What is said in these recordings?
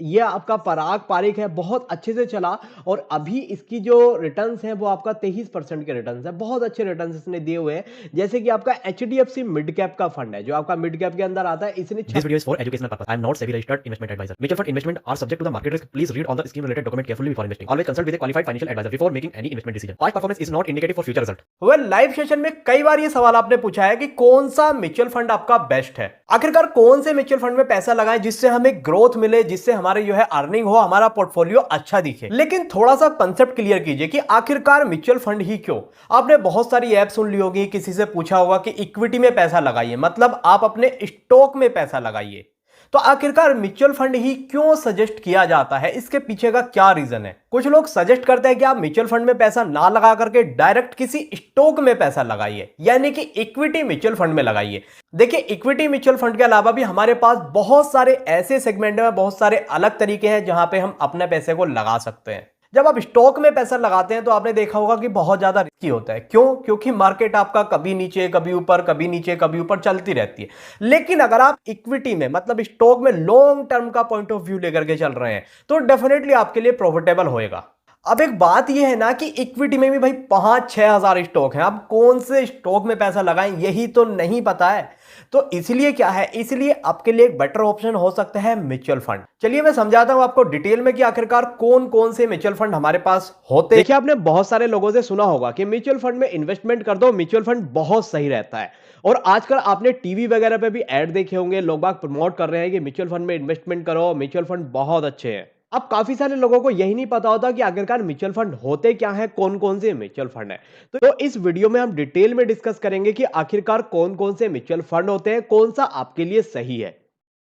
ये आपका पराग पारिक है, बहुत अच्छे से चला और अभी इसकी जो रिटर्न्स हैं वो आपका 23% के रिटर्न्स है, बहुत अच्छे रिटर्न्स इसने दिए हुए हैं। जैसे कि आपका एचडीएफसी मिड कैप का फंड है जो आपका मिड कैप के अंदर आता है, इसने This video is for educational purpose. I am not SEBI registered investment advisor. Mutual fund investment are subject to the market risk. Please read all the scheme related document carefully before investing. Always consult with a qualified financial advisor before making any investment decision. Past performance is not indicative for future result. Well live session में कई बार ये सवाल आपने पूछा है कि कौन सा म्यूचुअल फंड आपका बेस्ट है। आखिरकार कौन से म्यूचुअल फंड में पैसा लगाएं जिससे हमें ग्रोथ मिले, जिससे हमारे जो है अर्निंग हो, हमारा पोर्टफोलियो अच्छा दिखे। लेकिन थोड़ा सा कंसेप्ट क्लियर कीजिए कि आखिरकार म्यूचुअल फंड ही क्यों। आपने बहुत सारी ऐप सुन ली होगी, किसी से पूछा होगा कि इक्विटी में पैसा लगाइए, मतलब आप अपने स्टॉक में पैसा लगाइए। तो आखिरकार म्यूचुअल फंड ही क्यों सजेस्ट किया जाता है, इसके पीछे का क्या रीजन है। कुछ लोग सजेस्ट करते हैं कि आप म्यूचुअल फंड में पैसा ना लगा करके डायरेक्ट किसी स्टॉक में पैसा लगाइए, यानी कि इक्विटी म्यूचुअल फंड में लगाइए। देखिए, इक्विटी म्यूचुअल फंड के अलावा भी हमारे पास बहुत सारे ऐसे सेगमेंट में बहुत सारे अलग तरीके हैं जहां पे हम अपने पैसे को लगा सकते हैं। जब आप स्टॉक में पैसा लगाते हैं तो आपने देखा होगा कि बहुत ज्यादा रिस्की होता है। क्यों? क्योंकि मार्केट आपका कभी नीचे कभी ऊपर, कभी नीचे कभी ऊपर चलती रहती है। लेकिन अगर आप इक्विटी में मतलब स्टॉक में लॉन्ग टर्म का पॉइंट ऑफ व्यू लेकर के चल रहे हैं तो डेफिनेटली आपके लिए प्रॉफिटेबल होएगा। अब एक बात यह है ना कि इक्विटी में भी भाई 5-6 हजार स्टॉक हैं, आप कौन से स्टॉक में पैसा लगाएं यही तो नहीं पता है। तो इसलिए क्या है, इसलिए आपके लिए एक बेटर ऑप्शन हो सकता है म्यूचुअल फंड। चलिए मैं समझाता हूं आपको डिटेल में कि आखिरकार कौन कौन से म्यूचुअल फंड हमारे पास होते हैं। देखिए, आपने बहुत सारे लोगों से सुना होगा कि म्यूचुअल फंड में इन्वेस्टमेंट कर दो, म्यूचुअल फंड बहुत सही रहता है। और आजकल आपने टीवी वगैरह पे भी ऐड देखे होंगे, लोग बाग प्रमोट कर रहे हैं कि म्यूचुअल फंड में इन्वेस्टमेंट करो, म्यूचुअल फंड बहुत अच्छे हैं। अब काफी सारे लोगों को यही नहीं पता होता कि आखिरकार म्यूचुअल फंड होते क्या हैं, कौन कौन से म्यूचुअल फंड है। तो इस वीडियो में हम डिटेल में डिस्कस करेंगे कि आखिरकार कौन कौन से म्यूचुअल फंड होते हैं, कौन सा आपके लिए सही है।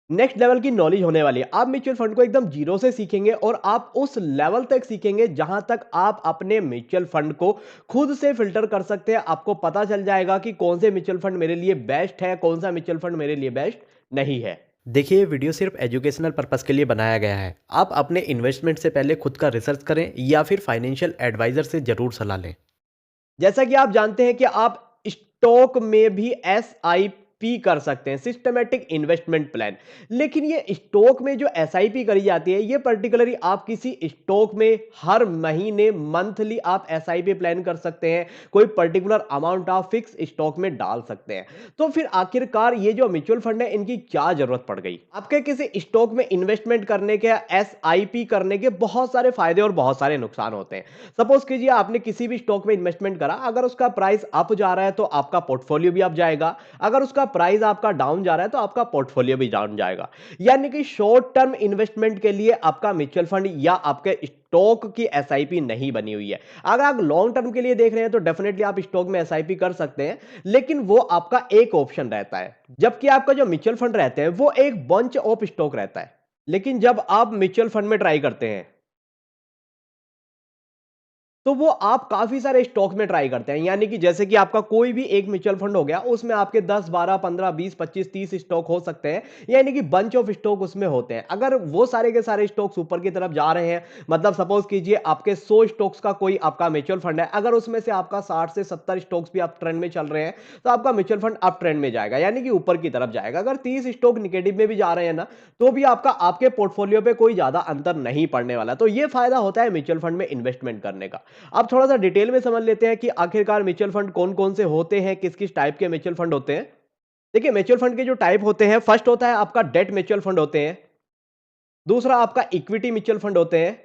नेक्स्ट लेवल की नॉलेज होने वाली है। आप म्यूचुअल फंड को एकदम जीरो से सीखेंगे और आप उस लेवल तक सीखेंगे जहां तक आप अपने म्यूचुअल फंड को खुद से फिल्टर कर सकते हैं। आपको पता चल जाएगा कि कौन से म्यूचुअल फंड मेरे लिए बेस्ट है, कौन सा म्यूचुअल फंड मेरे लिए बेस्ट नहीं है। देखिए, ये वीडियो सिर्फ एजुकेशनल पर्पस के लिए बनाया गया है। आप अपने इन्वेस्टमेंट से पहले खुद का रिसर्च करें या फिर फाइनेंशियल एडवाइजर से जरूर सलाह लें। जैसा कि आप जानते हैं कि आप स्टॉक में भी एसआईपी कर सकते हैं, सिस्टमेटिक इन्वेस्टमेंट प्लान। लेकिन ये स्टॉक में जो एसआईपी करी जाती है, ये पर्टिकुलरली आप किसी स्टॉक में हर महीने मंथली आप एसआईपी प्लान कर सकते हैं, कोई पर्टिकुलर अमाउंट आप फिक्स स्टॉक में डाल सकते हैं। तो फिर आखिरकार ये जो म्यूचुअल फंड है, इनकी क्या जरूरत पड़ गई। आपके किसी स्टॉक में इन्वेस्टमेंट करने के, एसआईपी करने के बहुत सारे फायदे और बहुत सारे नुकसान होते हैं। सपोज कीजिए आपने किसी भी स्टॉक में इन्वेस्टमेंट करा, अगर उसका प्राइस अप जा रहा है तो आपका पोर्टफोलियो भी अप जाएगा, अगर उसका प्राइस आपका डाउन जा रहा है तो आपका पोर्टफोलियो भी डाउन जाएगा। यानी कि शॉर्ट टर्म इन्वेस्टमेंट के लिए आपका म्यूचुअल फंड या आपके स्टॉक की एसआईपी नहीं बनी हुई है। अगर आप लॉन्ग टर्म के लिए देख रहे हैं तो डेफिनेटली आप स्टॉक में एसआईपी कर सकते हैं, लेकिन वो आपका एक ऑप्शन रहता है। जबकि आपका जो म्यूचुअल फंड रहते हैं वो एक बंच ऑफ स्टॉक रहता है। लेकिन जब आप म्यूचुअल फंड में ट्राई करते हैं तो वो आप काफी सारे स्टॉक में ट्राई करते हैं। यानी कि जैसे कि आपका कोई भी एक म्यूचुअल फंड हो गया, उसमें आपके 10 12 15 20 25 30 स्टॉक हो सकते हैं, यानी कि बंच ऑफ स्टॉक उसमें होते हैं। अगर वो सारे के सारे स्टॉक्स ऊपर की तरफ जा रहे हैं, मतलब सपोज कीजिए आपके 100 स्टॉक्स का कोई आपका म्यूचुअल फंड है, अगर उसमें से आपका 60 से 70 स्टॉक्स भी आप ट्रेंड में चल रहे हैं तो आपका म्यूचुअल फंड अप ट्रेंड में जाएगा, यानी कि ऊपर की तरफ जाएगा। अगर 30 स्टॉक निगेटिव में भी जा रहे हैं ना, तो भी आपका आपके पोर्टफोलियो पे कोई ज्यादा अंतर नहीं पड़ने वाला। तो ये फायदा होता है म्यूचुअल फंड में इन्वेस्टमेंट करने का। अब थोड़ा सा डिटेल में समझ लेते हैं कि आखिरकार म्यूचुअल फंड कौन कौन से होते हैं, किस किस टाइप के म्यूचुअल फंड होते हैं। देखिए, म्यूचुअल फंड के जो टाइप होते हैं, फर्स्ट होता है आपका डेट म्यूचुअल फंड होते हैं, दूसरा आपका इक्विटी म्यूचुअल फंड होते हैं,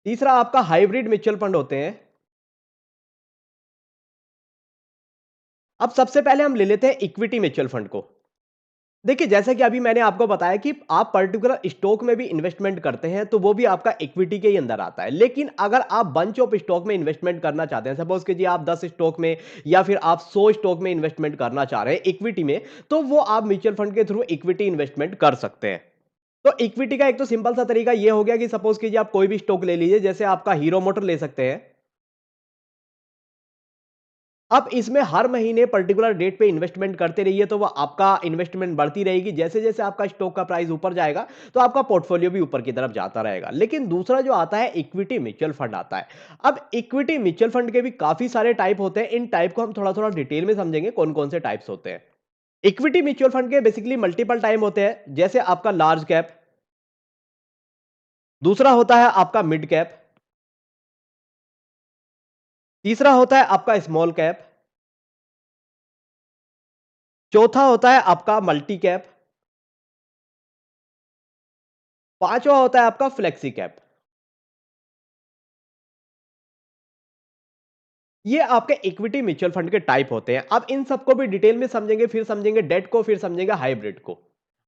तीसरा आपका हाइब्रिड म्यूचुअल फंड होते हैं। अब सबसे पहले हम ले लेते हैं इक्विटी म्यूचुअल फंड को। देखिए, जैसा कि अभी मैंने आपको बताया कि आप पर्टिकुलर स्टॉक में भी इन्वेस्टमेंट करते हैं तो वो भी आपका इक्विटी के ही अंदर आता है। लेकिन अगर आप बंच ऑफ स्टॉक में इन्वेस्टमेंट करना चाहते हैं, सपोज कीजिए आप 10 स्टॉक में या फिर आप 100 स्टॉक में इन्वेस्टमेंट करना चाह रहे हैं इक्विटी में, तो वो आप म्यूचुअल फंड के थ्रू इक्विटी इन्वेस्टमेंट कर सकते हैं। तो इक्विटी का एक तो सिंपल सा तरीका ये हो गया कि सपोज कीजिए आप कोई भी स्टॉक ले लीजिए, जैसे आपका हीरो मोटर ले सकते हैं। अब इसमें हर महीने पर्टिकुलर डेट पे इन्वेस्टमेंट करते रहिए तो वो आपका इन्वेस्टमेंट बढ़ती रहेगी। जैसे जैसे आपका स्टॉक का प्राइस ऊपर जाएगा तो आपका पोर्टफोलियो भी ऊपर की तरफ जाता रहेगा। लेकिन दूसरा जो आता है इक्विटी म्यूचुअल फंड आता है। अब इक्विटी म्यूचुअल फंड के भी काफी सारे टाइप होते हैं। इन टाइप को हम थोड़ा थोड़ा डिटेल में समझेंगे कौन कौन से टाइप्स होते हैं। इक्विटी म्यूचुअल फंड के बेसिकली मल्टीपल टाइम होते हैं, जैसे आपका लार्ज कैप, दूसरा होता है आपका मिड कैप, तीसरा होता है आपका स्मॉल कैप, चौथा होता है आपका मल्टी कैप, पांचवा होता है आपका फ्लेक्सी कैप। ये आपके इक्विटी म्यूचुअल फंड के टाइप होते हैं। अब इन सबको भी डिटेल में समझेंगे, फिर समझेंगे डेट को, फिर समझेंगे हाइब्रिड को।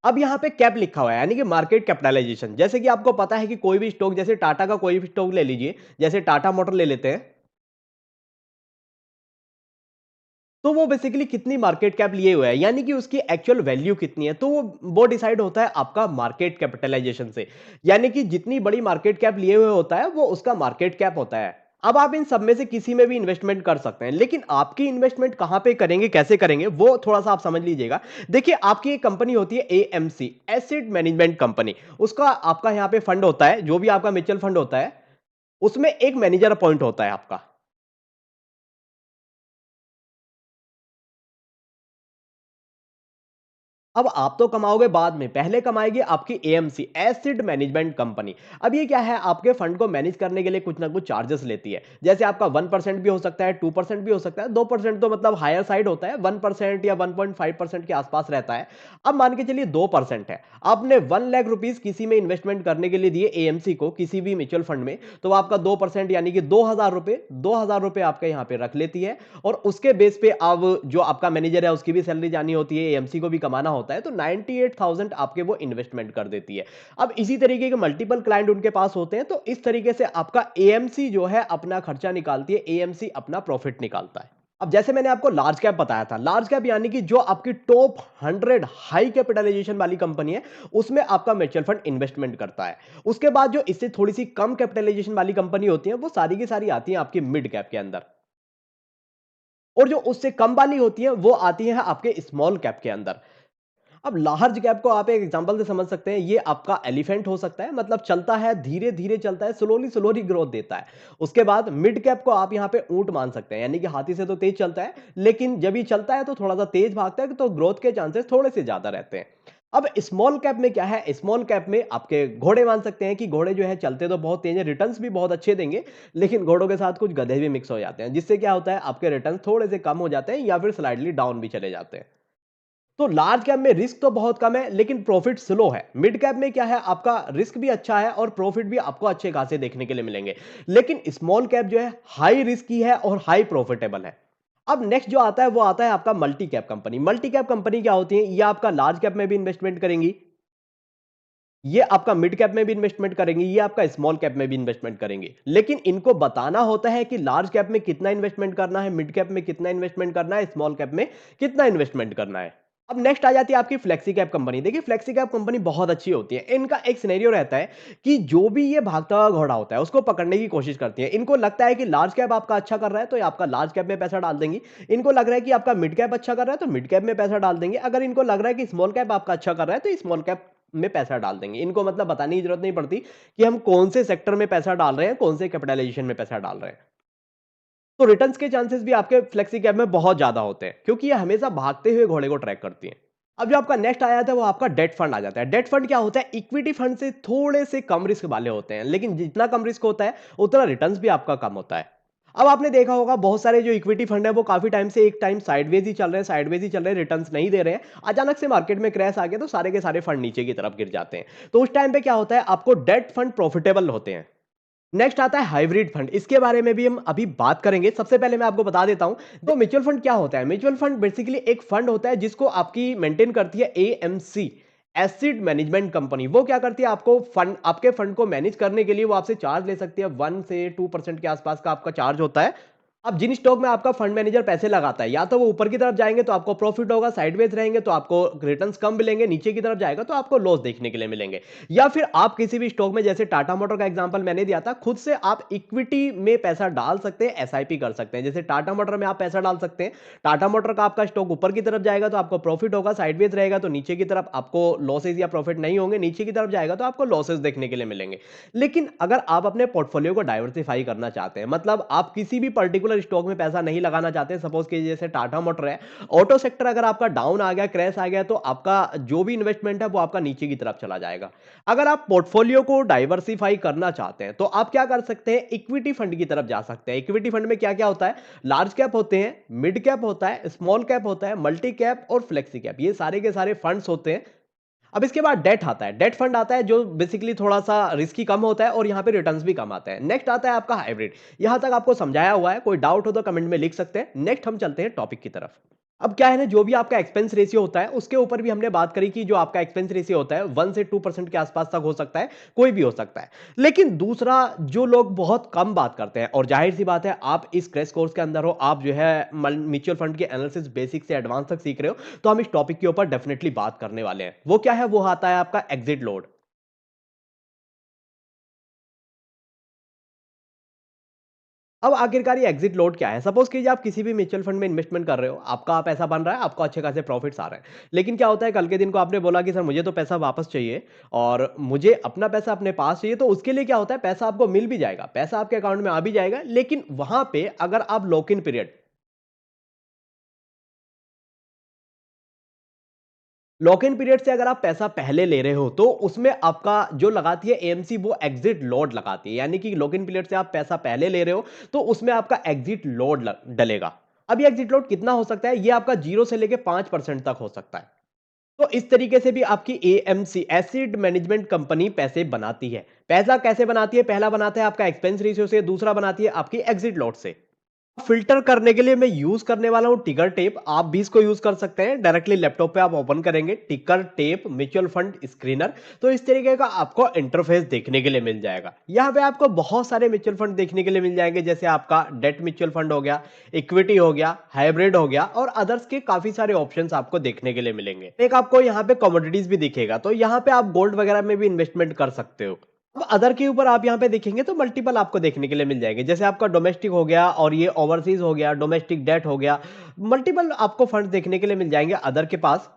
अब यहां पे कैप लिखा हुआ है, यानी कि मार्केट कैपिटलाइजेशन। जैसे कि आपको पता है कि कोई भी स्टॉक, जैसे टाटा का कोई भी स्टॉक ले लीजिए, जैसे टाटा मोटर ले लेते हैं, तो वो बेसिकली कितनी मार्केट कैप लिए हुए है, यानी कि उसकी एक्चुअल वैल्यू कितनी है, तो वो डिसाइड होता है आपका मार्केट कैपिटलाइजेशन से। यानी कि जितनी बड़ी मार्केट कैप लिए हुए होता है वो उसका मार्केट कैप होता है। अब आप इन सब में से किसी में भी इन्वेस्टमेंट कर सकते हैं, लेकिन आपकी इन्वेस्टमेंट कहां पे करेंगे, कैसे करेंगे, वो थोड़ा सा आप समझ लीजिएगा। देखिए, आपकी एक कंपनी होती है एएमसी, एसेट मैनेजमेंट कंपनी। उसका आपका यहां पे फंड होता है, जो भी आपका म्यूचुअल फंड होता है, उसमें एक मैनेजर अपॉइंट होता है आपका। अब आप तो कमाओगे बाद में, पहले कमाएगी आपकी एएमसी, एसिड मैनेजमेंट कंपनी। अब ये क्या है, आपके फंड को मैनेज करने के लिए कुछ ना कुछ चार्जेस लेती है। जैसे आपका 1% भी हो सकता है, 2% भी हो सकता है, 2% तो मतलब हायर साइड होता है, 1% या 1.5% के आसपास रहता है। अब मान के चलिए 2% है, आपने 1 लाख रुपीज किसी में इन्वेस्टमेंट करने के लिए दिए एएमसी को, किसी भी म्यूचुअल फंड में, तो आपका 2% यानी कि 2000 रुपए, 2000 रुपए आपके यहाँ पे रख लेती है। और उसके बेस पे अब जो आपका मैनेजर है उसकी भी सैलरी जानी होती है, एएमसी को भी कमाना होता है, तो 98,000 आपके वो इन्वेस्टमेंट कर देती है। अब इसी तरीके के मल्टीपल क्लाइंट उनके पास होते हैं, तो इस तरीके से आपका एएमसी जो है अपना खर्चा निकालती है, एएमसी अपना प्रॉफिट निकालता है। अब जैसे मैंने आपको लार्ज कैप बताया था, लार्ज कैप यानी कि जो आपकी टॉप 100 हाई कैपिटलाइजेशन वाली कंपनी है, उसमें आपका म्यूचुअल फंड इन्वेस्टमेंट करता है। उसके बाद जो इससे थोड़ी सी कम कैपिटलाइजेशन वाली कंपनी होती है, वो सारी की सारी आती है आपकी मिड कैप के अंदर। और जो उससे कम वाली होती है वो आती है आपके स्मॉल कैप के अंदर। अब लार्ज कैप को आप एक एग्जांपल से समझ सकते हैं, ये आपका एलिफेंट हो सकता है, मतलब चलता है, धीरे धीरे चलता है, स्लोली स्लोली ग्रोथ देता है। उसके बाद मिड कैप को आप यहां पे ऊंट मान सकते हैं, यानी कि हाथी से तो तेज चलता है, लेकिन जब ये चलता है तो थोड़ा सा तेज भागता है, तो ग्रोथ के चांसेस थोड़े से ज्यादा रहते हैं। अब स्मॉल कैप में क्या है, स्मॉल कैप में आपके घोड़े मान सकते हैं, कि घोड़े जो है चलते तो बहुत तेज है, रिटर्न्स भी बहुत अच्छे देंगे, लेकिन घोड़ों के साथ कुछ गधे भी मिक्स हो जाते हैं, जिससे क्या होता है, आपके रिटर्न्स थोड़े से कम हो जाते हैं या फिर स्लाइडली डाउन भी चले जाते हैं। तो लार्ज कैप में रिस्क तो बहुत कम है, लेकिन प्रॉफिट स्लो है। मिड कैप में क्या है, आपका रिस्क भी अच्छा है और प्रॉफिट भी आपको अच्छे खासे देखने के लिए मिलेंगे। लेकिन स्मॉल कैप जो है हाई रिस्की है और हाई प्रॉफिटेबल है। अब नेक्स्ट जो आता है वो आता है आपका multi cap company. Multi cap company क्या होती है, ये आपका लार्ज कैप में भी इन्वेस्टमेंट करेंगी, ये आपका मिड कैप में भी इन्वेस्टमेंट करेंगे, ये आपका स्मॉल कैप में भी इन्वेस्टमेंट करेंगे। लेकिन इनको बताना होता है कि लार्ज कैप में कितना इन्वेस्टमेंट करना है, मिड कैप में कितना इन्वेस्टमेंट करना है, स्मॉल कैप में कितना इन्वेस्टमेंट करना है। अब नेक्स्ट आ जाती है आपकी फ्लेक्सी कैप कंपनी। देखिए, फ्लेक्सी कैप कंपनी बहुत अच्छी होती है। इनका एक सिनेरियो रहता है कि जो भी ये भागता हुआ घोड़ा होता है उसको पकड़ने की कोशिश करती है। इनको लगता है कि लार्ज कैप आपका अच्छा कर रहा है तो ये आपका लार्ज कैप में पैसा डाल देंगी। इनको लग रहा है कि आपका मिड कैप अच्छा कर रहा है तो मिड कैप में पैसा डाल देंगे। अगर इनको लग रहा है कि स्मॉल कैप आपका अच्छा कर रहा है तो स्मॉल कैप में पैसा डाल देंगे। इनको मतलब बताने की जरूरत नहीं पड़ती कि हम कौन से सेक्टर में पैसा डाल रहे हैं, कौन से कैपिटलाइजेशन में पैसा डाल रहे हैं। तो रिटर्न्स के चांसेस भी आपके फ्लेक्सी कैप में बहुत ज्यादा होते हैं, क्योंकि ये हमेशा भागते हुए घोड़े को ट्रैक करती है। अब जो आपका नेक्स्ट आया था वो आपका डेट फंड आ जाता है। डेट फंड क्या होता है, इक्विटी फंड से थोड़े से कम रिस्क वाले होते हैं, लेकिन जितना कम रिस्क होता है उतना रिटर्न्स भी आपका कम होता है। अब आपने देखा होगा बहुत सारे जो इक्विटी फंड है वो काफी टाइम से एक टाइम साइडवेज ही चल रहे हैं, साइडवेज ही चल रहे हैं, रिटर्न्स नहीं दे रहे हैं। अचानक से मार्केट में क्रैश आ गया तो सारे के सारे फंड नीचे की तरफ गिर जाते हैं। तो उस टाइम पे क्या होता है, आपको डेट फंड प्रॉफिटेबल होते हैं। नेक्स्ट आता है हाइब्रिड फंड। इसके बारे में भी हम अभी बात करेंगे। सबसे पहले मैं आपको बता देता हूं, तो म्यूचुअल फंड क्या होता है। म्यूचुअल फंड बेसिकली एक फंड होता है जिसको आपकी मेंटेन करती है एएमसी, एसिड मैनेजमेंट कंपनी। वो क्या करती है, आपको फंड, आपके फंड को मैनेज करने के लिए वो आपसे चार्ज ले सकती है। 1 से 2% के आसपास का आपका चार्ज होता है। अब जिन स्टॉक में आपका फंड मैनेजर पैसे लगाता है, या तो वो ऊपर की तरफ जाएंगे तो आपको प्रॉफिट होगा, साइडवेज रहेंगे तो आपको रिटर्न्स कम मिलेंगे, नीचे की तरफ जाएगा तो आपको लॉस देखने के लिए मिलेंगे। या फिर आप किसी भी स्टॉक में, जैसे टाटा मोटर का एग्जांपल मैंने दिया था, खुद से आप इक्विटी में पैसा डाल सकते हैं, एसआईपी कर सकते हैं। जैसे टाटा मोटर में आप पैसा डाल सकते हैं, टाटा मोटर का आपका स्टॉक ऊपर की तरफ जाएगा तो आपको प्रॉफिट होगा, साइडवेज रहेगा तो नीचे की तरफ आपको लॉसेज या प्रॉफिट नहीं होंगे, नीचे की तरफ जाएगा तो आपको लॉसेज देखने के लिए मिलेंगे। लेकिन अगर आप अपने पोर्टफोलियो को डाइवर्सिफाई करना चाहते हैं, मतलब आप किसी भी पर्टिकुलर पर्टिकुलर स्टॉक में पैसा नहीं लगाना चाहते, सपोज कि जैसे टाटा मोटर है, ऑटो सेक्टर अगर आपका डाउन आ गया, क्रैश आ गया, तो आपका जो भी इन्वेस्टमेंट है वो आपका नीचे की तरफ चला जाएगा। अगर आप पोर्टफोलियो को डाइवर्सिफाई करना चाहते हैं तो आप क्या कर सकते हैं, इक्विटी फंड की तरफ जा सकते हैं। इक्विटी फंड में क्या क्या होता है, लार्ज कैप होते हैं, मिड कैप होता है, स्मॉल कैप होता है, मल्टी कैप और फ्लेक्सी कैप, ये सारे के सारे फंड्स होते हैं। अब इसके बाद डेट आता है, डेट फंड आता है जो बेसिकली थोड़ा सा रिस्की कम होता है और यहां पे रिटर्न्स भी कम आता है। नेक्स्ट आता है आपका हाइब्रिड। यहां तक आपको समझाया हुआ है, कोई डाउट हो तो कमेंट में लिख सकते हैं। नेक्स्ट हम चलते हैं टॉपिक की तरफ। अब क्या है ना, जो भी आपका एक्सपेंस रेशियो होता है उसके ऊपर भी हमने बात करी कि जो आपका एक्सपेंस रेशियो होता है 1 से 2% के आसपास तक हो सकता है, कोई भी हो सकता है। लेकिन दूसरा, जो लोग बहुत कम बात करते हैं, और जाहिर सी बात है आप इस क्रैश कोर्स के अंदर हो, आप जो है म्यूचुअल फंड के एनालिसिस बेसिक से एडवांस तक सीख रहे हो, तो हम इस टॉपिक के ऊपर डेफिनेटली बात करने वाले हैं। वो क्या है, वो आता है आपका एग्जिट लोड। अब आखिरकार ये एग्जिट लोड क्या है? सपोज कीजिए आप किसी भी म्यूचुअल फंड में इन्वेस्टमेंट कर रहे हो, आपका पैसा बन रहा है, आपको अच्छे खासे प्रॉफिट्स आ रहे हैं। लेकिन क्या होता है, कल के दिन को आपने बोला कि सर मुझे तो पैसा वापस चाहिए और मुझे अपना पैसा अपने पास चाहिए, तो उसके लिए क्या होता है, पैसा आपको मिल भी जाएगा, पैसा आपके अकाउंट में आ भी जाएगा, लेकिन वहां पे अगर आप lock in period, lock in period से अगर आप पैसा पहले ले रहे हो तो उसमें आपका जो लगाती है एएमसी, वो एग्जिट लोड लगाती है। यानी कि लॉक इन पीरियड से आप पैसा पहले ले रहे हो तो उसमें आपका एग्जिट लोड डलेगा। अब ये एग्जिट लोड कितना हो सकता है, ये आपका 0 से लेके 5% तक हो सकता है। तो इस तरीके से भी आपकी एएमसी, एसिड मैनेजमेंट कंपनी, पैसे बनाती है। पैसा कैसे बनाती है, पहला बनाता है आपका एक्सपेंस रेशियो से, दूसरा बनाती है आपकी एग्जिट लोड से। फिल्टर करने के लिए मैं यूज करने वाला हूं टिकर टेप। आप भी इसको यूज कर सकते हैं, डायरेक्टली लैपटॉप पे आप ओपन करेंगे टिकर टेप म्यूचुअल फंड स्क्रीनर, तो इस तरीके का आपको इंटरफेस देखने के लिए मिल जाएगा। यहां पे आपको बहुत सारे म्यूचुअल फंड देखने के लिए मिल जाएंगे, जैसे आपका डेट म्यूचुअल फंड हो गया, इक्विटी हो गया, हाइब्रिड हो गया, और अदर्स के काफी सारे ऑप्शंस आपको देखने के लिए मिलेंगे। एक आपको यहाँ पे कमोडिटीज भी दिखेगा, तो यहाँ पे आप गोल्ड वगैरह में भी इन्वेस्टमेंट कर सकते हो। अब अदर के ऊपर आप यहाँ पे देखेंगे तो मल्टीपल आपको देखने के लिए मिल जाएंगे, जैसे आपका डोमेस्टिक हो गया, और ये ओवरसीज हो गया, डोमेस्टिक डेट हो गया, मल्टीपल आपको फंड देखने के लिए मिल जाएंगे अदर के पास।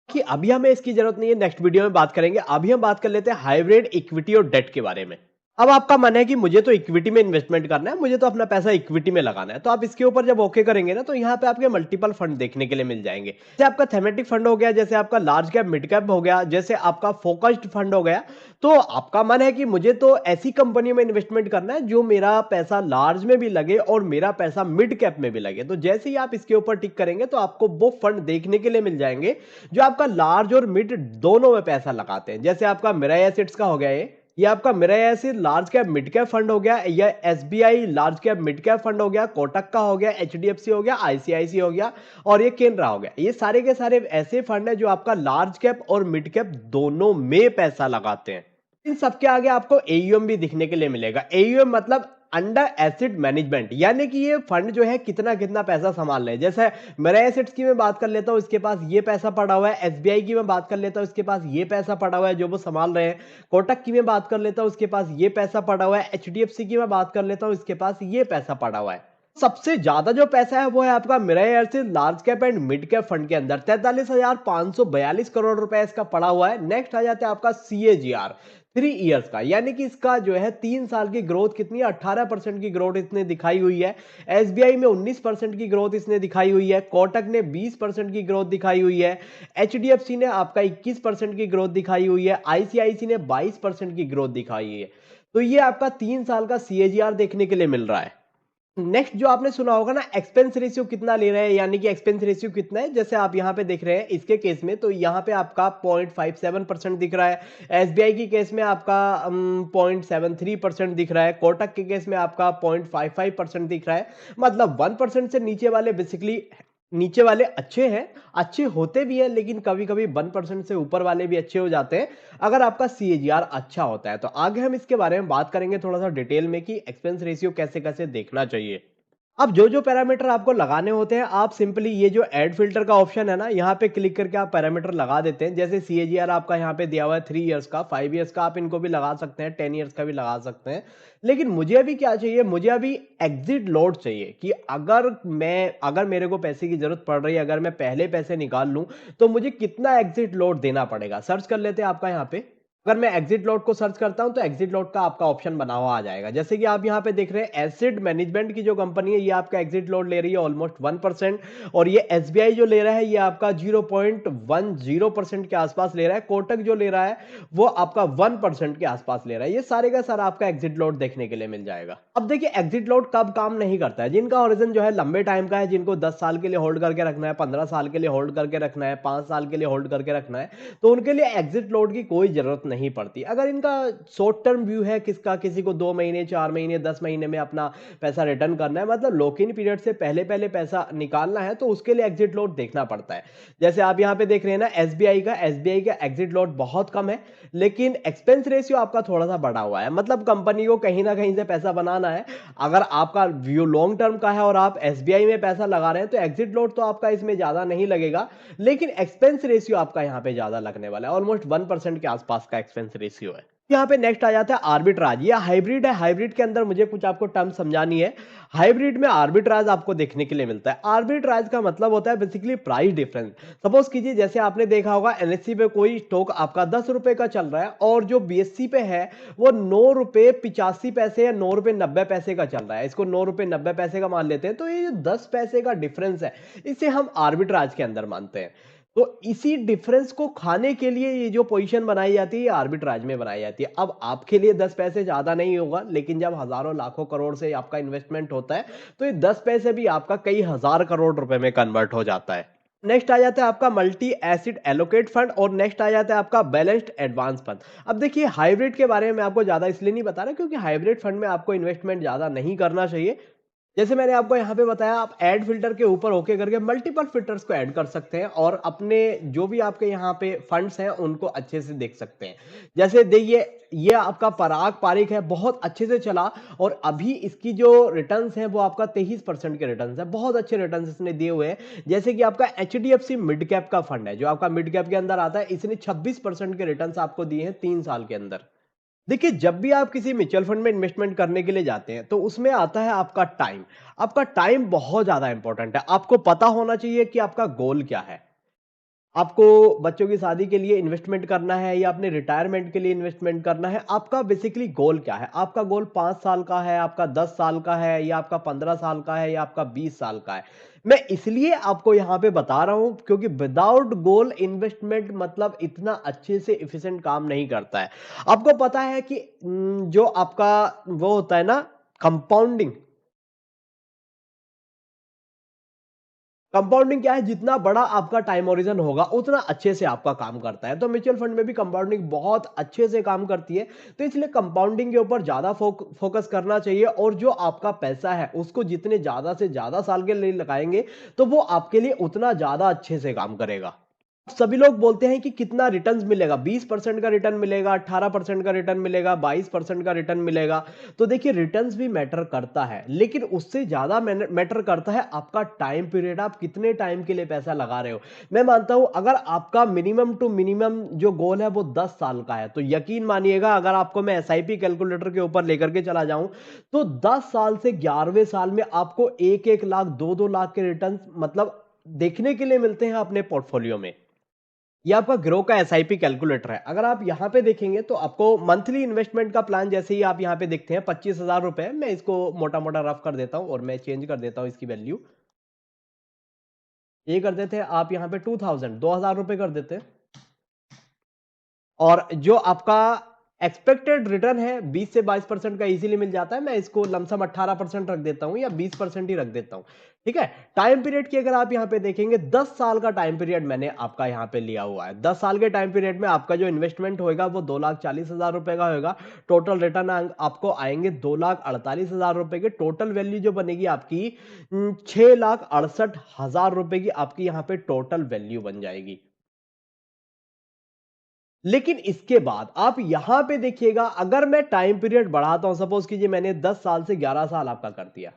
कि अभी हमें इसकी जरूरत नहीं है, नेक्स्ट वीडियो में बात करेंगे। अभी हम बात कर लेते हैं हाइब्रिड, इक्विटी और डेट के बारे में। अब आपका मन है कि मुझे तो इक्विटी में इन्वेस्टमेंट करना है, मुझे तो अपना पैसा इक्विटी में लगाना है, तो आप इसके ऊपर जब ओके करेंगे ना, तो यहाँ पे आपके मल्टीपल फंड देखने के लिए मिल जाएंगे। जैसे आपका थेमेटिक फंड हो गया, जैसे आपका लार्ज कैप मिड कैप हो गया, जैसे आपका फोकस्ड फंड हो गया। तो आपका मन है कि मुझे तो ऐसी कंपनी में इन्वेस्टमेंट करना है जो मेरा पैसा लार्ज में भी लगे और मेरा पैसा मिड कैप में भी लगे, तो जैसे ही आप इसके ऊपर टिक करेंगे तो आपको वो फंड देखने के लिए मिल जाएंगे जो आपका लार्ज और मिड दोनों में पैसा लगाते हैं। जैसे आपका मिराई एसेट्स का हो गया, ये आपका Mirae Asset large cap mid cap fund हो गया, या SBI large cap mid cap fund हो गया, कोटक का हो गया, एचडीएफसी हो गया, आईसीआईसी हो गया, और ये केनरा हो गया। ये सारे के सारे ऐसे फंड है जो आपका लार्ज कैप और मिड कैप दोनों में पैसा लगाते हैं। इन सबके आगे आपको एयूएम भी दिखने के लिए मिलेगा। एयूएम मतलब अंडर एसिड मैनेजमेंट, यानी कि ये फंड जो है कितना कितना पैसा संभाल रहे हैं। जैसे मेरा एसेट्स की मैं बात कर लेता हूं, इसके पास ये पैसा पड़ा हुआ है। एसबीआई की मैं बात कर लेता हूं, इसके पास ये पैसा पड़ा हुआ है जो वो संभाल रहे हैं। कोटक की मैं बात कर लेता हूं, इसके पास ये पैसा पड़ा हुआ है। एचडीएफसी की मैं बात कर लेता हूं, इसके पास ये पैसा पड़ा हुआ है। सबसे ज्यादा जो पैसा है वो है आपका Mirae Asset large cap and mid cap fund के अंदर, 43,542 करोड़ रुपए इसका पड़ा हुआ है। नेक्स्ट आ जाता है आपका सीएजीआर 3 इयर्स का, यानी कि इसका जो है 3 साल की ग्रोथ कितनी है, 18% की ग्रोथ इसने दिखाई हुई है। एसबीआई में 19% की ग्रोथ इसने दिखाई हुई है। कोटक ने 20% की ग्रोथ दिखाई हुई है। एचडीएफसी ने आपका 21% की ग्रोथ दिखाई हुई है। आईसीआईसी ने 22% की ग्रोथ दिखाई हुई है। तो ये आपका 3 साल का सीएजीआर देखने के लिए मिल रहा है। नेक्स्ट जो आपने सुना होगा ना, एक्सपेंस रेशियो कितना ले रहे हैं, यानी कि एक्सपेंस रेशियो कितना है। जैसे आप यहाँ पे देख रहे हैं इसके केस में, तो यहाँ पे आपका 0.57% दिख रहा है। एसबीआई की केस में आपका 0.73% दिख रहा है। कोटक के केस में आपका 0.55% दिख रहा है। मतलब 1% से नीचे वाले बेसिकली, नीचे वाले अच्छे हैं, अच्छे होते भी हैं, लेकिन कभी कभी 1% से ऊपर वाले भी अच्छे हो जाते हैं अगर आपका सीएजीआर अच्छा होता है। तो आगे हम इसके बारे में बात करेंगे थोड़ा सा डिटेल में कि एक्सपेंस रेशियो कैसे कैसे देखना चाहिए। अब जो जो पैरामीटर आपको लगाने होते हैं, आप सिंपली ये जो ऐड फिल्टर का ऑप्शन है ना, यहाँ पे क्लिक करके आप पैरामीटर लगा देते हैं। जैसे सीएजीआर आपका यहाँ पे दिया हुआ है 3 इयर्स का, 5 इयर्स का, आप इनको भी लगा सकते हैं, 10 इयर्स का भी लगा सकते हैं। लेकिन मुझे अभी क्या चाहिए, मुझे अभी एग्जिट लोड चाहिए कि अगर मेरे को पैसे की जरूरत पड़ रही है, अगर मैं पहले पैसे निकाल लूं तो मुझे कितना एग्जिट लोड देना पड़ेगा। सर्च कर लेते हैं आपका यहाँ पे। अगर मैं एग्जिट लॉट को सर्च करता हूं तो एग्जिट लॉट का आपका ऑप्शन बना हुआ आ जाएगा। जैसे कि आप यहां पे देख रहे हैं एसिड मैनेजमेंट की जो कंपनी है ये आपका एग्जिट लॉट ले रही है ऑलमोस्ट 1%, और ये एसबीआई जो ले रहा है ये आपका 0.10% के आसपास ले रहा है। कोटक जो ले रहा है वो आपका 1% के आसपास ले रहा है। ये सारे का सारा आपका एग्जिट लॉट देखने के लिए मिल जाएगा। अब देखिए एग्जिट लॉट कब काम नहीं करता है, जिनका होरिजन जो है लंबे टाइम का है, जिनको 10 साल के लिए होल्ड करके रखना है, 15 साल के लिए होल्ड करके रखना है, 5 साल के लिए होल्ड करके रखना है, तो उनके लिए एग्जिट लॉट की कोई जरूरत नहीं पड़ती। अगर इनका शॉर्ट टर्म व्यू है, किसी को 2 महीने, 4 महीने, 10 महीने में अपना पैसा रिटर्न करना है, मतलब लॉक इन पीरियड से पहले पहले पैसा निकालना है, तो उसके लिए एग्जिट लॉट देखना पड़ता है। जैसे आप यहां पे देख रहे हैं ना एसबीआई का एग्जिट लॉट बहुत कम है, लेकिन एक्सपेंस रेशियो आपका थोड़ा सा बढ़ा हुआ है। मतलब कंपनी को कहीं ना कहीं से पैसा बनाना है। अगर आपका व्यू लॉन्ग टर्म का है और आप एसबीआई में पैसा लगा रहे हैं तो एग्जिट लॉट तो आपका इसमें ज्यादा नहीं लगेगा, लेकिन एक्सपेंस रेशियो आपका यहां पे ज्यादा लगने वाला है। ऑलमोस्ट 1% के आसपास का एक्सपेंस रेशियो है। यहाँ पे नेक्स्ट आ जाता है आर्बिट्राज। ये हाइब्रिड है, हाइब्रिड के अंदर मुझे कुछ आपको टर्म समझानी है। हाइब्रिड में आर्बिट्राज आपको देखने के लिए मिलता है। आर्बिट्राज का मतलब होता है बेसिकली प्राइस डिफरेंस। सपोज कीजिए जैसे आपने देखा होगा एनएससी पे कोई स्टॉक आपका 10 रुपए का चल रहा है और जो बीएससी पे है वो 9 रुपए 85 पैसे या 9 रुपए 90 पैसे का चल रहा है। इसको 9 रुपए 90 पैसे का मान लेते हैं, तो ये जो 10 पैसे का डिफरेंस है इसे हम आर्बिट्राज के अंदर मानते हैं। तो इसी डिफरेंस को खाने के लिए ये जो पोजीशन बनाई जाती है ये आर्बिट्राज में बनाई जाती है। अब आपके लिए 10 पैसे ज्यादा नहीं होगा, लेकिन जब हजारों लाखों करोड़ से आपका इन्वेस्टमेंट होता है तो ये 10 पैसे भी आपका कई हजार करोड़ रुपए में कन्वर्ट हो जाता है। नेक्स्ट आ जाता है आपका मल्टी एसिड एलोकेट फंड, और नेक्स्ट आ जाता है आपका बैलेंस्ड एडवांस फंड। अब देखिए हाइब्रिड के बारे में मैं आपको ज्यादा इसलिए नहीं बता रहा क्योंकि हाइब्रिड फंड में आपको इन्वेस्टमेंट ज्यादा नहीं करना चाहिए। जैसे मैंने आपको यहाँ पे बताया, आप ऐड फिल्टर के ऊपर होके करके मल्टीपल फिल्टर्स को ऐड कर सकते हैं और अपने जो भी आपके यहाँ पे फंड्स हैं उनको अच्छे से देख सकते हैं। जैसे देखिए ये आपका पराग पारिक है, बहुत अच्छे से चला और अभी इसकी जो रिटर्न्स हैं वो आपका 23% के रिटर्न्स है। बहुत अच्छे रिटर्न्स इसने दिए हुए हैं। जैसे कि आपका एचडीएफसी मिड कैप का फंड है जो आपका मिड कैप के अंदर आता है, इसने 26% के रिटर्न्स आपको दिए हैं 3 साल के अंदर। देखिए जब भी आप किसी म्यूचुअल फंड में इन्वेस्टमेंट करने के लिए जाते हैं तो उसमें आता है आपका टाइम। आपका टाइम बहुत ज्यादा इंपॉर्टेंट है। आपको पता होना चाहिए कि आपका गोल क्या है। आपको बच्चों की शादी के लिए इन्वेस्टमेंट करना है या अपने रिटायरमेंट के लिए इन्वेस्टमेंट करना है, आपका बेसिकली गोल क्या है। आपका गोल 5 साल का है, आपका 10 साल का है, या आपका 15 साल का है, या आपका 20 साल का है। मैं इसलिए आपको यहां पे बता रहा हूं क्योंकि विदाउट गोल इन्वेस्टमेंट मतलब इतना अच्छे से इफिशिएंट काम नहीं करता है। आपको पता है कि जो आपका वो होता है ना कंपाउंडिंग, कंपाउंडिंग क्या है, जितना बड़ा आपका टाइम ओरिजन होगा उतना अच्छे से आपका काम करता है। तो म्यूचुअल फंड में भी कंपाउंडिंग बहुत अच्छे से काम करती है। तो इसलिए कंपाउंडिंग के ऊपर ज्यादा फोकस करना चाहिए, और जो आपका पैसा है उसको जितने ज्यादा से ज्यादा साल के लिए लगाएंगे तो वो आपके लिए उतना ज्यादा अच्छे से काम करेगा। सभी लोग बोलते हैं कि कितना रिटर्न मिलेगा, 20% का रिटर्न मिलेगा, 18% का रिटर्न मिलेगा, 22% का रिटर्न मिलेगा। तो देखिए रिटर्न्स भी मैटर करता है, लेकिन उससे ज्यादा मैटर करता है आपका टाइम पीरियड। आप कितने टाइम के लिए पैसा लगा रहे हो। मैं मानता हूं अगर आपका मिनिमम टू मिनिमम जो गोल है वो 10 साल का है, तो यकीन मानिएगा अगर आपको मैं एसआईपी कैलकुलेटर के ऊपर लेकर के चला जाऊं तो 10 साल से 11वें साल में आपको 1-1 लाख 2-2 लाख के रिटर्न मतलब देखने के लिए मिलते हैं अपने पोर्टफोलियो में। ये आपका ग्रो का एसआईपी कैलकुलेटर है। अगर आप यहां पे देखेंगे तो आपको मंथली इन्वेस्टमेंट का प्लान जैसे ही आप यहां पे देखते हैं 25,000 रुपए, मैं इसको मोटा मोटा रफ कर देता हूं और मैं चेंज कर देता हूं इसकी वैल्यू। ये कर देते हैं आप यहां पे 2,000 रुपए कर देते हैं, और जो आपका एक्सपेक्टेड रिटर्न है 20 से 22% का इजीली मिल जाता है। मैं इसको लमसम 18% रख देता हूं या 20% ही रख देता हूं। ठीक है। टाइम पीरियड की अगर आप यहां पे देखेंगे 10 साल का टाइम पीरियड मैंने आपका यहां पे लिया हुआ है। 10 साल के टाइम पीरियड में आपका जो इन्वेस्टमेंट होगा वो 2,40,000 रुपए का होगा। टोटल रिटर्न आपको आएंगे 2,48,000 रुपए के। टोटल वैल्यू जो बनेगी आपकी 6,68,000 रुपए की आपकी यहां पे टोटल वैल्यू बन जाएगी। लेकिन इसके बाद आप यहां पे देखिएगा, अगर मैं टाइम पीरियड बढ़ाता हूं, सपोज कीजिए मैंने 10 साल से 11 साल आपका कर दिया,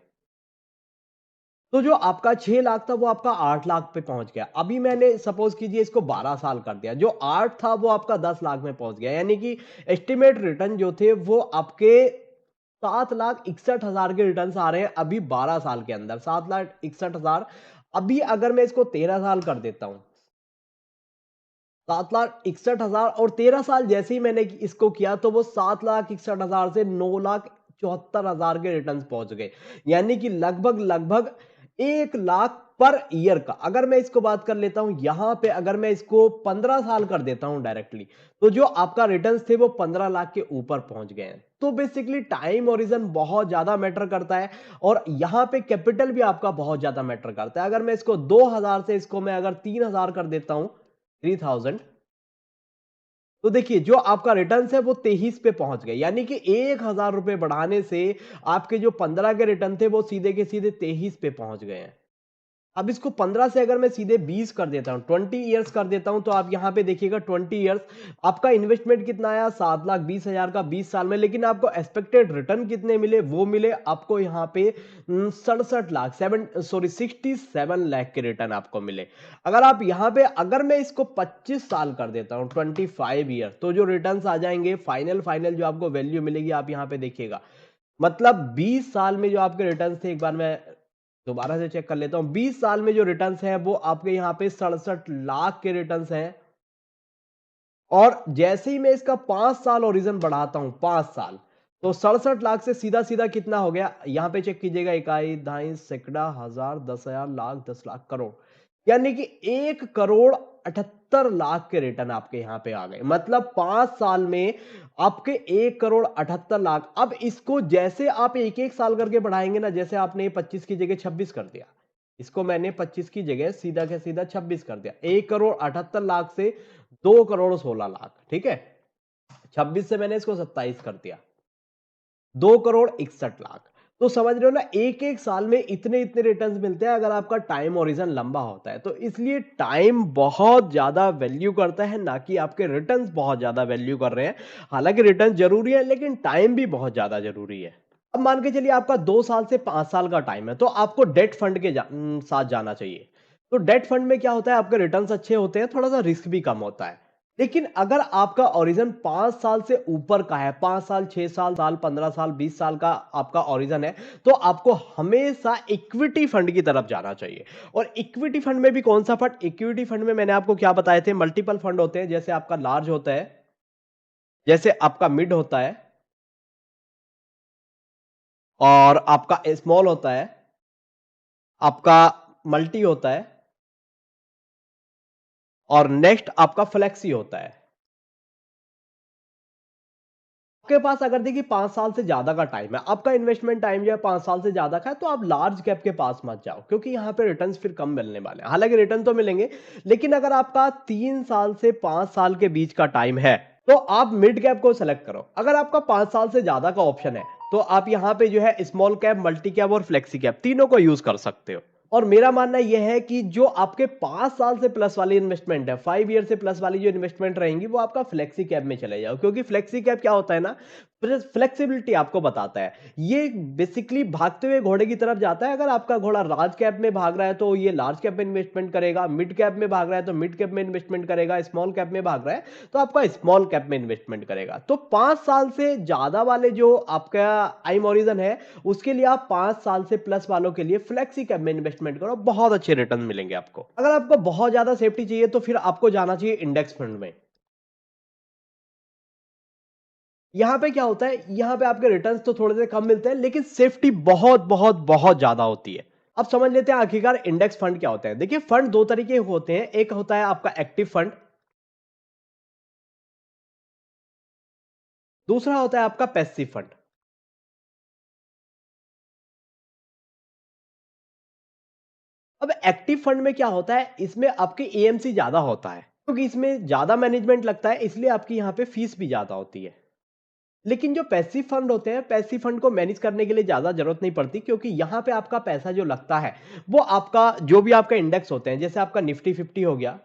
तो जो आपका 6 लाख था वो आपका 8 लाख पे पहुंच गया। अभी मैंने सपोज कीजिए इसको 12 साल कर दिया, जो 8 था वो आपका 10 लाख में पहुंच गया। यानी कि एस्टिमेट रिटर्न जो थे वो आपके 7,61,000 के रिटर्न आ रहे हैं अभी 12 साल के अंदर। 7,61,000। अभी अगर मैं इसको 13 साल कर देता हूं 7,61,000 और 13 साल जैसे ही मैंने इसको किया तो वो 7,61,000 से 9,74,000 के रिटर्न पहुंच गए, यानी कि लगभग लगभग 1 लाख पर ईयर का। अगर मैं इसको बात कर लेता हूं यहां पे, अगर मैं इसको 15 साल कर देता हूं डायरेक्टली, तो जो आपका रिटर्न थे वो 15 लाख के ऊपर पहुंच गए हैं। तो बेसिकली टाइम ओरिजन बहुत ज्यादा मैटर करता है और यहां पे कैपिटल भी आपका बहुत ज्यादा मैटर करता है। अगर मैं इसको 2,000 से इसको मैं अगर 3,000 कर देता हूं, 3,000, तो देखिए जो आपका रिटर्न है वो 23 पे पहुंच गए, यानी कि 1,000 रुपए बढ़ाने से आपके जो 15 के रिटर्न थे वो सीधे के सीधे 23 पे पहुंच गए हैं। अब इसको 15 से अगर मैं सीधे 20 कर देता हूं, 20 इयर्स कर देता हूं, तो आप यहां पे देखिएगा 20 इयर्स आपका इन्वेस्टमेंट कितना आया, 7,20,000 का 20 साल में, लेकिन आपको एक्सपेक्टेड रिटर्न कितने मिले, वो मिले आपको यहां पे 67 लाख 67 लाख के रिटर्न आपको मिले। अगर आप यहां पे, अगर मैं इसको 25 साल कर देता हूं, 25 ईयर, तो जो रिटर्न आ जाएंगे फाइनल फाइनल जो आपको वैल्यू मिलेगी आप यहां पे देखिएगा, मतलब 20 साल में जो आपके रिटर्न थे, एक बार मैं दोबारा से चेक कर लेता हूं, 20 साल में जो रिटर्न्स हैं वो आपके यहां पे 67 लाख के रिटर्न्स हैं। और जैसे ही मैं इसका 5 साल ओरिजन बढ़ाता हूं, 5 साल, तो 67 लाख से सीधा सीधा कितना हो गया, यहां पे चेक कीजिएगा, इकाई, दहाई, सैकड़ा, हजार, 10,000, लाख, 10 लाख, करोड़, यानी कि 1,78,00,000 के रिटर्न आपके यहां पे आ गए। मतलब 5 साल में आपके 1,78,00,000। अब इसको जैसे आप एक एक साल करके बढ़ाएंगे ना, जैसे आपने 25 की जगह 26 कर दिया, इसको मैंने 25 की जगह सीधा के सीधा 26 कर दिया, 1,78,00,000 से 2,16,00,000, ठीक है, 26 से मैंने इसको 27 कर दिया, 2,61,00,000। तो समझ रहे हो ना, एक एक साल में इतने इतने रिटर्न्स मिलते हैं अगर आपका टाइम ओरिजन लंबा होता है। तो इसलिए टाइम बहुत ज्यादा वैल्यू करता है, ना कि आपके रिटर्न्स बहुत ज्यादा वैल्यू कर रहे हैं। हालांकि रिटर्न जरूरी है लेकिन टाइम भी बहुत ज्यादा जरूरी है। अब मान के चलिए आपका 2 साल से 5 साल का टाइम है, तो आपको डेट फंड के साथ जाना चाहिए। तो डेट फंड में क्या होता है, आपके रिटर्न्स अच्छे होते हैं, थोड़ा सा रिस्क भी कम होता है। लेकिन अगर आपका ओरिजन 5 साल से ऊपर का है, 5 साल, 6 साल, 15 साल, 20 साल का आपका ओरिजन है, तो आपको हमेशा इक्विटी फंड की तरफ जाना चाहिए। और इक्विटी फंड में भी कौन सा फंड, इक्विटी फंड में मैंने आपको क्या बताए थे, मल्टीपल फंड होते हैं, जैसे आपका लार्ज होता है, जैसे आपका मिड होता है, और आपका स्मॉल होता है, आपका मल्टी होता है, और नेक्स्ट आपका फ्लेक्सी होता है। आपके पास अगर देखिए 5 साल से ज्यादा का टाइम है, आपका इन्वेस्टमेंट टाइम जो है 5 साल से ज्यादा का है, तो आप लार्ज कैप के पास मत जाओ, क्योंकि यहां पे रिटर्न्स फिर कम मिलने वाले हैं। हालांकि रिटर्न तो मिलेंगे, लेकिन अगर आपका 3 साल से 5 साल के बीच का टाइम है, तो आप मिड कैप को सेलेक्ट करो। अगर आपका 5 साल से ज्यादा का ऑप्शन है, तो आप यहां पे जो है स्मॉल कैप, मल्टी कैप और फ्लेक्सी कैप तीनों को यूज कर सकते हो। और मेरा मानना यह है कि जो आपके 5 साल से प्लस वाली इन्वेस्टमेंट है, 5 ईयर से प्लस वाली जो इन्वेस्टमेंट रहेंगी, वो आपका फ्लेक्सी कैप में चले जाओ। क्योंकि फ्लेक्सी कैप क्या होता है ना, फ्लेक्सिबिलिटी आपको बताता है। ये बेसिकली भागते हुए घोड़े की तरफ जाता है। अगर आपका घोड़ा लार्ज कैप में भाग रहा है तो ये लार्ज कैप में इन्वेस्टमेंट करेगा, मिड कैप में भाग रहा है तो मिड कैप में इन्वेस्टमेंट करेगा, स्मॉल कैप में भाग रहा है तो आपका स्मॉल कैप में इन्वेस्टमेंट करेगा। तो 5 साल से ज्यादा वाले जो आपका टाइम ओरिजन है, उसके लिए आप 5 साल से प्लस वालों के लिए फ्लेक्सी कैप में इन्वेस्टमेंट करो, बहुत अच्छे रिटर्न मिलेंगे आपको। अगर आपको बहुत ज्यादा सेफ्टी चाहिए तो फिर आपको जाना चाहिए इंडेक्स फंड में। यहां पे क्या होता है, यहां पे आपके रिटर्न्स तो थोड़े से कम मिलते हैं, लेकिन सेफ्टी बहुत बहुत बहुत ज्यादा होती है। अब समझ लेते हैं आखिरकार इंडेक्स फंड क्या होते हैं। देखिए फंड दो तरीके होते हैं, एक होता है आपका एक्टिव फंड, दूसरा होता है आपका पैसिव फंड। अब एक्टिव फंड में क्या होता है, इसमें आपके एएमसी ज्यादा होता है, क्योंकि इसमें ज्यादा मैनेजमेंट लगता है, इसलिए आपकी यहां पे फीस भी ज्यादा होती है। लेकिन जो पैसिव फंड होते हैं, पैसिव फंड को मैनेज करने के लिए ज्यादा जरूरत नहीं पड़ती, क्योंकि यहां पे आपका पैसा जो लगता है वो आपका जो भी आपका इंडेक्स होते हैं, जैसे आपका निफ्टी 50 हो गया,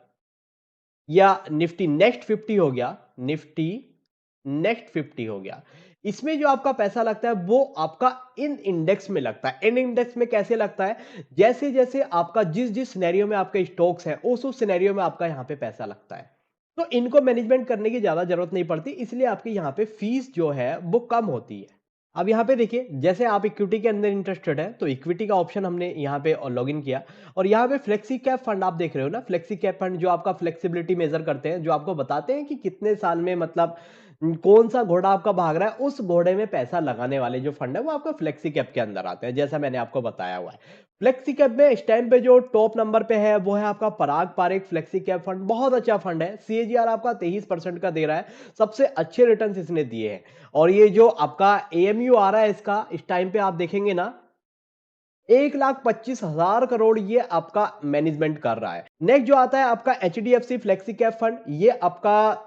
या निफ्टी नेक्स्ट 50 हो गया, निफ्टी नेक्स्ट 50 हो गया, इसमें जो आपका पैसा लगता है वो आपका इन इंडेक्स में लगता है। इन इंडेक्स में कैसे लगता है, जैसे जैसे आपका जिस जिस सिनेरियो में आपके स्टॉक्स हैं, उस सिनेरियो में आपका यहां पे पैसा लगता है। तो इनको मैनेजमेंट करने की ज्यादा जरूरत नहीं पड़ती, इसलिए आपकी यहां पे फीस जो है वो कम होती है। अब यहाँ पे देखिए, जैसे आप इक्विटी के अंदर इंटरेस्टेड है तो इक्विटी का ऑप्शन हमने यहाँ पे लॉगिन किया और यहाँ पे फ्लेक्सी कैप फंड आप देख रहे हो ना, फ्लेक्सी कैप फंड जो आपका फ्लेक्सिबिलिटी मेजर करते हैं, जो आपको बताते हैं कि कितने साल में मतलब कौन सा घोड़ा आपका भाग रहा है, उस घोड़े में पैसा लगाने वाले जो फंड है वो आपका फ्लेक्सी कैप के अंदर आते हैं, जैसा मैंने आपको बताया हुआ है। फ्लेक्सी कैप में इस टाइम पे जो टॉप नंबर पे है वो है आपका पराग पारेख फ्लेक्सी कैप फंड। बहुत अच्छा फंड है, सीएजीआर आपका 23% का दे रहा है, सबसे अच्छे रिटर्न इसने दिए हैं। और ये जो आपका एएमयू आ रहा है इसका, इस टाइम पे आप देखेंगे ना, 1,25,000 करोड़ ये आपका मैनेजमेंट कर रहा है। नेक्स्ट जो आता है आपका एचडीएफसी फ्लेक्सी कैप फंड, ये आपका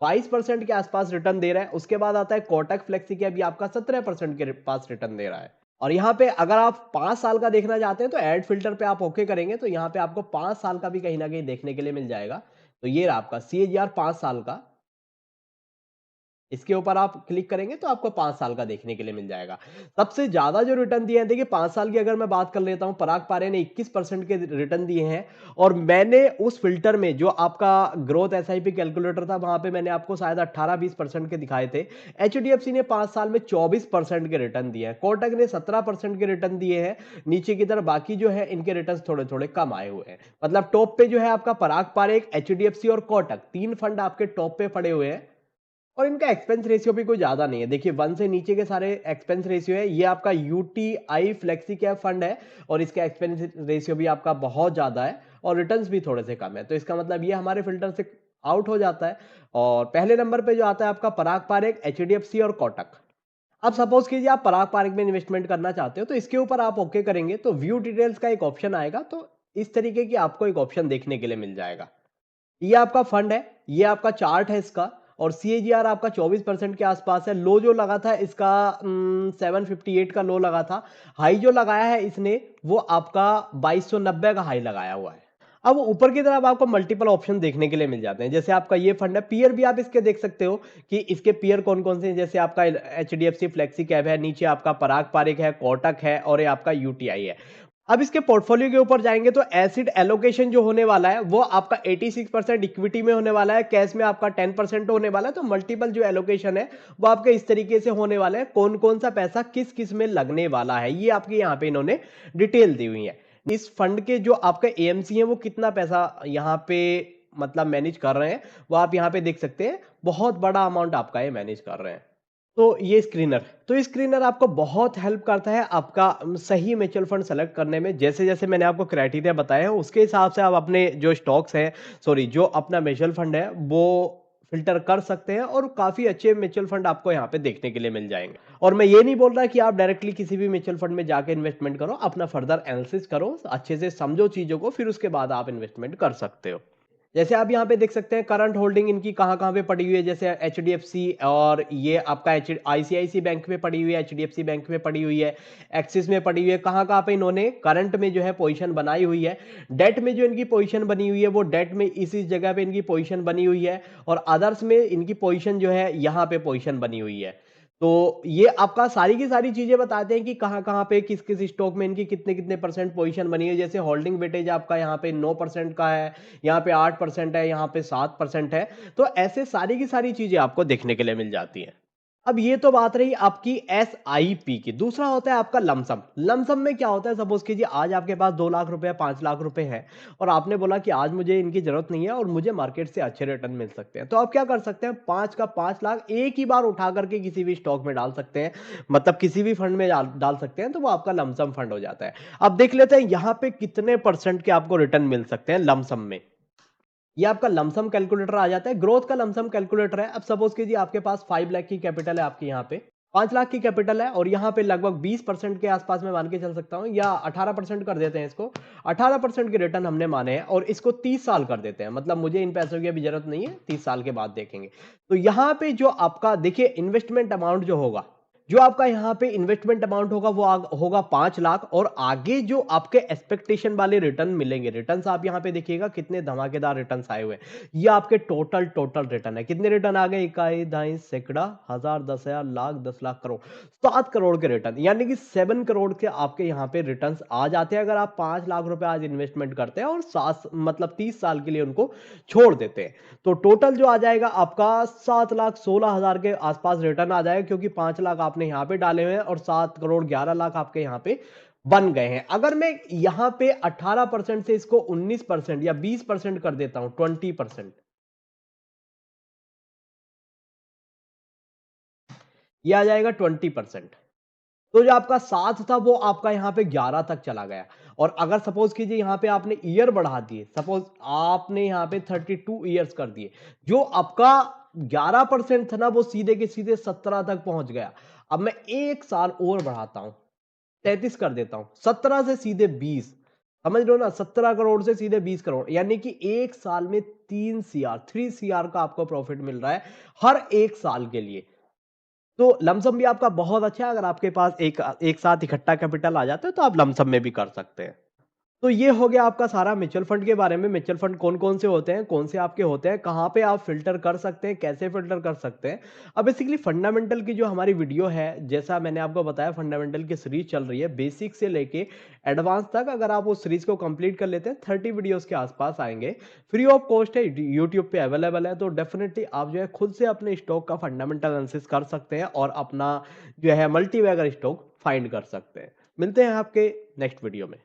22% के आसपास रिटर्न दे रहा है। उसके बाद आता है कोटक फ्लेक्सी कैप, ये आपका 17% के पास रिटर्न दे रहा है। और यहाँ पे अगर आप 5 साल का देखना चाहते हैं तो ऐड फिल्टर पे आप ओके करेंगे तो यहाँ पे आपको 5 साल का भी कहीं ना कहीं देखने के लिए मिल जाएगा। तो ये रहा आपका सीएजीआर 5 साल का, इसके ऊपर आप क्लिक करेंगे तो आपको 5 साल का देखने के लिए मिल जाएगा। सबसे ज्यादा जो रिटर्न दिए हैं, देखिए 5 साल की अगर मैं बात कर लेता हूं, पराग पारे ने 21% के रिटर्न दिए हैं। और मैंने उस फिल्टर में जो आपका ग्रोथ एसआईपी कैलकुलेटर था वहां पे मैंने आपको शायद 18-20% के दिखाए थे। एचडीएफसी ने 5 साल में 24% के रिटर्न दिए हैं, कोटक ने 17% के रिटर्न दिए हैं। नीचे की तरफ बाकी जो है इनके रिटर्न थोड़े थोड़े कम आए हुए हैं। मतलब टॉप पे जो है आपका पराग पारेख, एचडीएफसी और कोटक, तीन फंड आपके टॉप पे पड़े हुए हैं। और इनका एक्सपेंस रेशियो भी कोई ज्यादा नहीं है। देखिए 1 से नीचे के सारे एक्सपेंस रेशियो है। ये आपका यूटीआई फ्लेक्सी कैप फंड है और इसका एक्सपेंस रेशियो भी आपका बहुत ज्यादा है और रिटर्न्स भी थोड़े से कम है। तो इसका मतलब ये हमारे फिल्टर से आउट हो जाता है। और पहले नंबर पे जो आता है आपका पराग पारेख, एचडीएफसी और कोटक। अब सपोज कीजिए आप पराग पारेख में इन्वेस्टमेंट करना चाहते हो तो इसके ऊपर आप ओके करेंगे तो व्यू डिटेल्स का एक ऑप्शन आएगा। तो इस तरीके की आपको एक ऑप्शन देखने के लिए मिल जाएगा। ये आपका फंड है, ये आपका चार्ट है इसका। और सीएजीआर आपका 24% के आसपास है। लो जो लगा था इसका 758 का लो लगा था। हाई जो लगाया है इसने वो आपका 2290 का हाई लगाया हुआ है। अब ऊपर की तरफ आपको मल्टीपल ऑप्शन देखने के लिए मिल जाते हैं। जैसे आपका ये फंड है, पीयर भी आप इसके देख सकते हो कि इसके पीयर कौन कौन से हैं। जैसे आपका एचडीएफसी फ्लेक्सी कैप है, नीचे आपका पराग पारेख है, कोटक है और ये आपका यूटीआई है। अब इसके पोर्टफोलियो के ऊपर जाएंगे तो एसिड एलोकेशन जो होने वाला है वो आपका 86% इक्विटी में होने वाला है, कैश में आपका 10% होने वाला है। तो मल्टीपल जो एलोकेशन है वो आपके इस तरीके से होने वाला है, कौन कौन सा पैसा किस किस में लगने वाला है ये आपके यहाँ पे इन्होंने डिटेल दी हुई है। इस फंड के जो आपके एएमसी है वो कितना पैसा यहाँ पे मतलब मैनेज कर रहे हैं वो आप यहाँ पे देख सकते हैं। बहुत बड़ा अमाउंट आपका ये मैनेज कर रहे हैं। तो ये स्क्रीनर, तो स्क्रीनर आपको बहुत हेल्प करता है आपका सही म्यूचुअल फंड सेलेक्ट करने में। जैसे जैसे मैंने आपको क्राइटेरिया बताया है उसके हिसाब से आप अपने जो स्टॉक्स हैं, सॉरी जो अपना म्यूचुअल फंड है वो फिल्टर कर सकते हैं और काफी अच्छे म्यूचुअल फंड आपको यहाँ पे देखने के लिए मिल जाएंगे। और मैं ये नहीं बोल रहा कि आप डायरेक्टली किसी भी म्यूचुअल फंड में जाके इन्वेस्टमेंट करो, अपना फर्दर एनालिसिस करो, अच्छे से समझो चीजों को, फिर उसके बाद आप इन्वेस्टमेंट कर सकते हो। जैसे आप यहाँ पे देख सकते हैं करंट होल्डिंग इनकी कहाँ कहाँ पे पड़ी हुई है। जैसे एचडीएफसी और ये आपका आईसीआईसी बैंक में पड़ी हुई है, एचडीएफसी बैंक में पड़ी हुई है, एक्सिस में पड़ी हुई है। कहाँ कहाँ पे इन्होंने करंट में जो है पोजीशन बनाई हुई है। डेट में जो इनकी पोजीशन बनी हुई है वो डेट में इस जगह पे इनकी पोजीशन बनी हुई है। और अदर्स में इनकी पोजीशन जो है यहाँ पे पोजीशन बनी हुई है। तो ये आपका सारी की सारी चीजें बताते हैं कि कहाँ कहाँ पे किस किस स्टॉक में इनकी कितने कितने परसेंट पोजीशन बनी है। जैसे होल्डिंग वेटेज आपका यहाँ पे 9% का है, यहाँ पे 8% है, यहाँ पे 7% है। तो ऐसे सारी की सारी चीजें आपको देखने के लिए मिल जाती हैं। अब ये तो बात रही आपकी एसआईपी की। दूसरा होता है आपका लमसम। लमसम में क्या होता है, सपोज कीजिए आज आपके पास 2 लाख रुपए 5 लाख रुपए है और आपने बोला कि आज मुझे इनकी जरूरत नहीं है और मुझे मार्केट से अच्छे रिटर्न मिल सकते हैं। तो आप क्या कर सकते हैं, 5 का 5 लाख एक ही बार उठा करके किसी भी स्टॉक में डाल सकते हैं, मतलब किसी भी फंड में डाल सकते हैं। तो वो आपका लमसम फंड हो जाता है। अब देख लेते हैं यहाँ पे कितने परसेंट के आपको रिटर्न मिल सकते हैं लमसम में। ये आपका लमसम कैलकुलेटर आ जाता है, ग्रोथ का लमसम कैलकुलेटर है। अब सपोज कीजिए आपके पास 5 लाख की कैपिटल है, आपके यहाँ पे 5 लाख की कैपिटल है और यहाँ पे लगभग 20% के आसपास में मान के चल सकता हूँ, या 18% कर देते हैं इसको। 18% के रिटर्न हमने माने हैं और इसको 30 साल कर देते हैं। मतलब मुझे इन पैसों की अभी जरूरत नहीं है, 30 साल के बाद देखेंगे। तो यहाँ पे जो आपका देखिए इन्वेस्टमेंट अमाउंट जो होगा, जो आपका यहाँ पे इन्वेस्टमेंट अमाउंट होगा वो होगा 5 लाख। और आगे जो आपके एक्सपेक्टेशन वाले रिटर्न मिलेंगे, रिटर्न्स आप यहाँ पे देखिएगा कितने धमाकेदार रिटर्न्स आए हुए हैं। ये आपके टोटल रिटर्न है। कितने रिटर्न आ गए, इकाई दाई सैकड़ा हजार 10,000 लाख 10 लाख करोड़, 7 करोड़ के रिटर्न, यानी कि 7 करोड़ के आपके यहाँ पे रिटर्न्स आ जाते हैं अगर आप 5 लाख रुपए आज इन्वेस्टमेंट करते हैं और 30 साल के लिए उनको छोड़ देते हैं। तो टोटल जो आ जाएगा आपका 7,16,000 के आसपास रिटर्न आ जाएगा, क्योंकि 5 लाख आपने यहाँ पे डाले हुए हैं और 7,11,00,000 आपके यहाँ पे बन गए हैं। अगर मैं यहाँ पे 18% से इसको 19% या 20% कर देता हूं, 20%, ये आ जाएगा 20%। तो जो आपका 7 था वो आपका यहाँ पे 11 तक चला गया। और अगर सपोज कीजिए यहाँ पे आपने ईयर बढ़ा दिए, सपोज आपने यहाँ पे 32 ईयर्स कर दिए, जो आपका 11% था ना वो सीधे के सीधे 17 तक पहुंच गया। अब मैं एक साल और बढ़ाता हूं, 33 कर देता हूं, 17 से सीधे 20, समझ लो ना, 17 करोड़ से सीधे 20 करोड़, यानी कि एक साल में 3 CR का आपको प्रॉफिट मिल रहा है हर एक साल के लिए। तो लमसम भी आपका बहुत अच्छा है। अगर आपके पास एक साथ इकट्ठा कैपिटल आ जाता है तो आप लमसम में भी कर सकते हैं। तो ये हो गया आपका सारा म्यूचुअल फंड के बारे में। म्यूचुअल फंड कौन कौन से होते हैं, कौन से आपके होते हैं, कहाँ पे आप फिल्टर कर सकते हैं, कैसे फिल्टर कर सकते हैं। अब बेसिकली फंडामेंटल की जो हमारी वीडियो है, जैसा मैंने आपको बताया, फंडामेंटल की सीरीज चल रही है बेसिक से लेके एडवांस तक। अगर आप उस सीरीज को कंप्लीट कर लेते हैं 30 वीडियोस के आसपास आएंगे, फ्री ऑफ कॉस्ट है, यूट्यूब पे अवेलेबल है। तो डेफिनेटली आप जो है खुद से अपने स्टॉक का फंडामेंटल एनालिसिस कर सकते हैं और अपना जो है मल्टीबैगर स्टॉक फाइंड कर सकते हैं। मिलते हैं आपके नेक्स्ट वीडियो में।